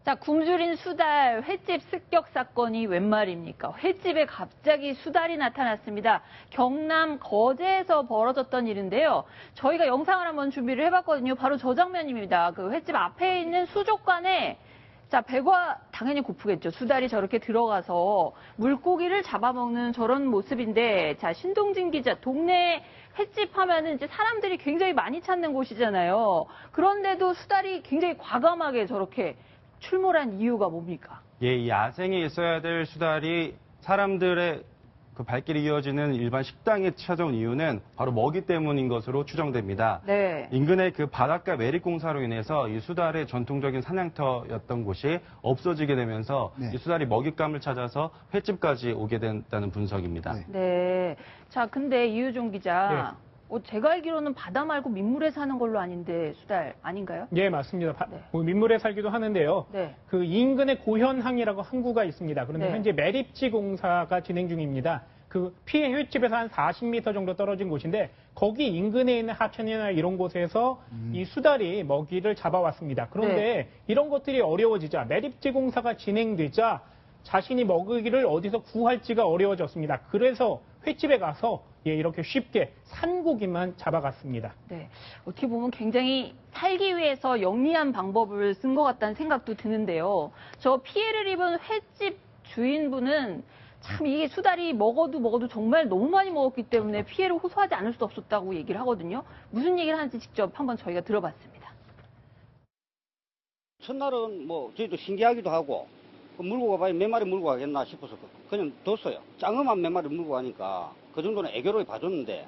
자, 굶주린 수달 횟집 습격 사건이 웬 말입니까? 횟집에 갑자기 수달이 나타났습니다. 경남 거제에서 벌어졌던 일인데요. 저희가 영상을 한번 준비를 해봤거든요. 바로 저 장면입니다. 그 횟집 앞에 있는 수족관에 자, 배가 당연히 고프겠죠. 수달이 저렇게 들어가서 물고기를 잡아먹는 저런 모습인데, 자, 신동진 기자, 동네 횟집 하면은 이제 사람들이 굉장히 많이 찾는 곳이잖아요. 그런데도 수달이 굉장히 과감하게 저렇게 출몰한 이유가 뭡니까? 예, 이 야생에 있어야 될 수달이 사람들의 그 발길이 이어지는 일반 식당에 찾아온 이유는 바로 먹이 때문인 것으로 추정됩니다. 네. 인근의 그 바닷가 매립공사로 인해서 이 수달의 전통적인 사냥터였던 곳이 없어지게 되면서 네. 이 수달이 먹잇감을 찾아서 횟집까지 오게 된다는 분석입니다. 네. 네. 자, 근데 이유종 기자. 제가 알기로는 바다 말고 민물에 사는 걸로 아는데 수달 아닌가요? 예, 맞습니다. 네. 민물에 살기도 하는데요. 네. 그 인근에 고현항이라고 항구가 있습니다. 그런데 네. 현재 매립지 공사가 진행 중입니다. 그 피해 횟집에서 한 40m 정도 떨어진 곳인데 거기 인근에 있는 하천이나 이런 곳에서 이 수달이 먹이를 잡아왔습니다. 그런데 네. 이런 것들이 어려워지자 매립지 공사가 진행되자 자신이 먹이를 어디서 구할지가 어려워졌습니다. 그래서 횟집에 가서 이렇게 쉽게 산고기만 잡아갔습니다. 네. 어떻게 보면 굉장히 살기 위해서 영리한 방법을 쓴 것 같다는 생각도 드는데요. 저 피해를 입은 횟집 주인분은 참 이게 수달이 먹어도 정말 너무 많이 먹었기 때문에 피해를 호소하지 않을 수 없었다고 얘기를 하거든요. 무슨 얘기를 하는지 직접 한번 저희가 들어봤습니다. 첫날은 뭐 저희도 신기하기도 하고 물고 가봐야 몇 마리 물고 가겠나 싶어서 그냥 뒀어요. 짱어만 몇 마리 물고 가니까 그 정도는 애교로 봐줬는데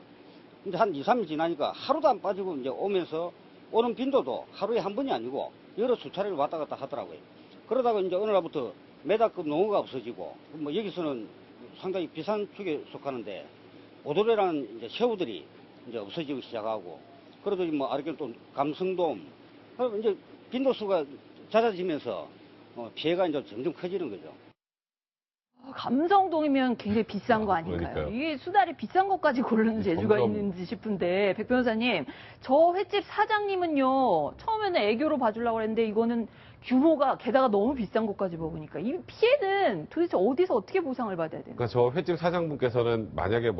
이제 한 2, 3일 지나니까 하루도 안 빠지고 이제 오면서 오는 빈도도 하루에 한 번이 아니고 여러 수차례를 왔다 갔다 하더라고요. 그러다가 이제 어느 날부터 메다급 농어가 없어지고 뭐 여기서는 상당히 비싼 축에 속하는데 오도레라는 이제 새우들이 이제 없어지기 시작하고 그러더니 뭐 아래쪽에 또 감성돔 그리고 이제 빈도수가 잦아지면서 피해가 이제 점점 커지는 거죠. 감성동이면 굉장히 비싼 거 아닌가요? 그러니까요. 이게 수달이 비싼 것까지 고르는 재주가 있는지 싶은데 백 변호사님, 저 횟집 사장님은요 처음에는 애교로 봐주려고 했는데 이거는 규모가 게다가 너무 비싼 것까지 먹으니까 이 피해는 도대체 어디서 어떻게 보상을 받아야 되나요? 그러니까 저 횟집 사장분께서는 만약에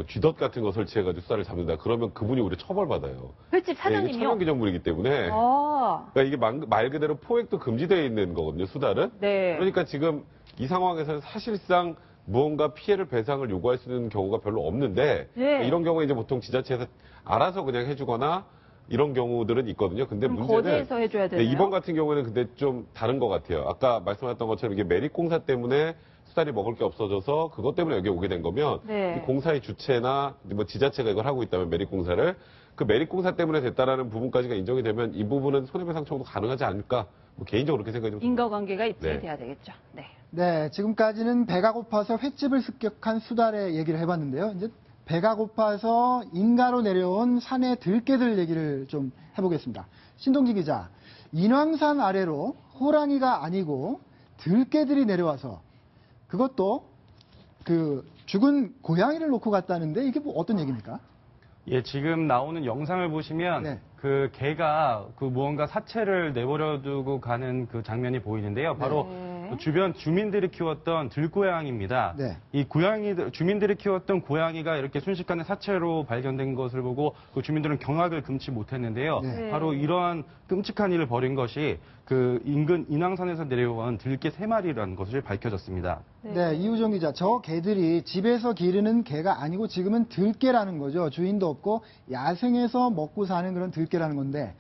쥐덫 같은 거 설치해가지고 수달을 잡는다 그러면 그분이 우리 처벌받아요. 횟집 네, 이게 사장님이요? 천연기념물이기 때문에. 아, 그러니까 이게 말 그대로 포획도 금지되어 있는 거거든요, 수달은. 네. 그러니까 지금 이 상황에서는 사실상 무언가 피해를 배상을 요구할 수 있는 경우가 별로 없는데 네. 이런 경우에 이제 보통 지자체에서 알아서 그냥 해주거나 이런 경우들은 있거든요. 근데 그럼 문제는 거제에서 해줘야 네, 되나요? 이번 같은 경우에는 근데 좀 다른 것 같아요. 아까 말씀하셨던 것처럼 이게 매립공사 때문에 수달이 먹을 게 없어져서 그것 때문에 여기 오게 된 거면 네. 이 공사의 주체나 뭐 지자체가 이걸 하고 있다면 매립공사를 그 매립공사 때문에 됐다라는 부분까지가 인정이 되면 이 부분은 손해배상 청구 가능하지 않을까? 뭐 개인적으로 그렇게 생각이 좀 인과관계가 입증이 네. 돼야 되겠죠. 네. 네, 지금까지는 배가 고파서 횟집을 습격한 수달의 얘기를 해봤는데요. 이제 배가 고파서 인가로 내려온 산의 들개들 얘기를 좀 해보겠습니다. 신동지 기자, 인왕산 아래로 호랑이가 아니고 들개들이 내려와서 그것도 그 죽은 고양이를 놓고 갔다는데 이게 뭐 어떤 얘기입니까? 예, 지금 나오는 영상을 보시면 네. 그 개가 그 무언가 사체를 내버려두고 가는 그 장면이 보이는데요. 바로 네. 주변 주민들이 키웠던 들고양이입니다. 네. 이 주민들이 키웠던 고양이가 이렇게 순식간에 사체로 발견된 것을 보고 그 주민들은 경악을 금치 못했는데요. 네. 바로 이러한 끔찍한 일을 벌인 것이 그 인근 인왕산에서 내려온 들개 3마리라는 것을 밝혀졌습니다. 네, 이우정 기자, 저 개들이 집에서 기르는 개가 아니고 지금은 들개라는 거죠. 주인도 없고 야생에서 먹고 사는 그런 들개라는 건데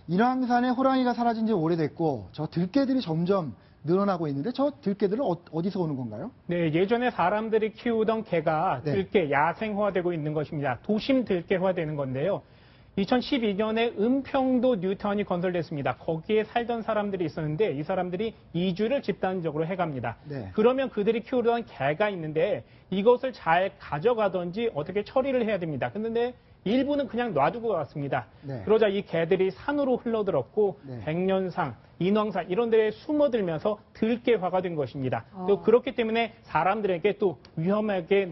인왕산에 호랑이가 사라진 지 오래됐고 저 들개들이 점점 늘어나고 있는데 저 들개들은 어디서 오는 건가요? 네, 예전에 사람들이 키우던 개가 네. 들개 야생화되고 있는 것입니다. 도심 들개화되는 건데요. 2012년에 은평도 뉴타운이 건설됐습니다. 거기에 살던 사람들이 있었는데 이 사람들이 이주를 집단적으로 해갑니다. 네. 그러면 그들이 키우던 개가 있는데 이것을 잘 가져가든지 어떻게 처리를 해야 됩니다. 근데 일부는 그냥 놔두고 갔습니다. 네. 그러자 이 개들이 산으로 흘러들었고 네. 백년산, 인왕산 이런 데에 숨어들면서 들개화가 된 것입니다. 또 그렇기 때문에 사람들에게 또 위험하게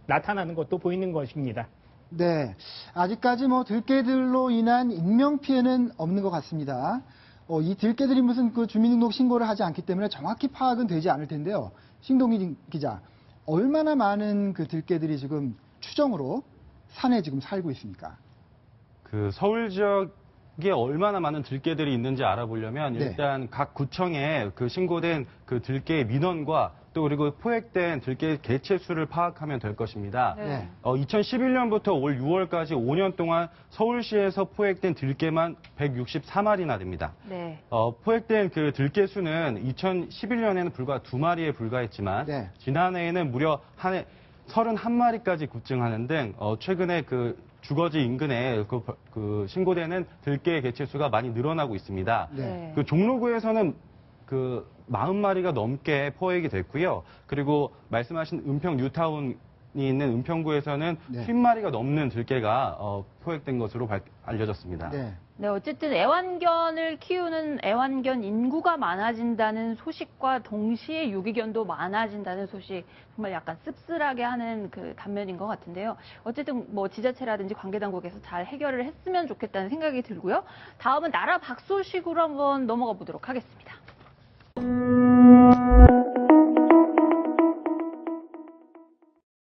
나타나는 것도 보이는 것입니다. 네, 아직까지 뭐 들개들로 인한 인명 피해는 없는 것 같습니다. 이 들개들이 무슨 그 주민등록 신고를 하지 않기 때문에 정확히 파악은 되지 않을 텐데요. 신동기 기자, 얼마나 많은 그 들개들이 지금 추정으로 산에 지금 살고 있습니까? 그 서울 지역에 얼마나 많은 들개들이 있는지 알아보려면 네. 일단 각 구청에 그 신고된 그 들개 민원과 또 그리고 포획된 들개 개체 수를 파악하면 될 것입니다. 네. 2011년부터 올 6월까지 5년 동안 서울시에서 포획된 들개만 164마리나 됩니다. 네. 포획된 그 들개 수는 2011년에는 불과 2마리에 불과했지만 네. 지난해에는 무려 한 해 31마리까지 급증하는 등 최근에 그 주거지 인근에 그 신고되는 들개 개체 수가 많이 늘어나고 있습니다. 네. 그 종로구에서는 그 40마리가 넘게 포획이 됐고요. 그리고 말씀하신 은평 뉴타운이 있는 은평구에서는 네. 50마리가 넘는 들개가 포획된 것으로 알려졌습니다. 네. 네, 어쨌든 애완견을 키우는 애완견 인구가 많아진다는 소식과 동시에 유기견도 많아진다는 소식, 정말 약간 씁쓸하게 하는 그 단면인 것 같은데요. 어쨌든 뭐 지자체라든지 관계당국에서 잘 해결을 했으면 좋겠다는 생각이 들고요. 다음은 나라 박 소식으로 한번 넘어가 보도록 하겠습니다.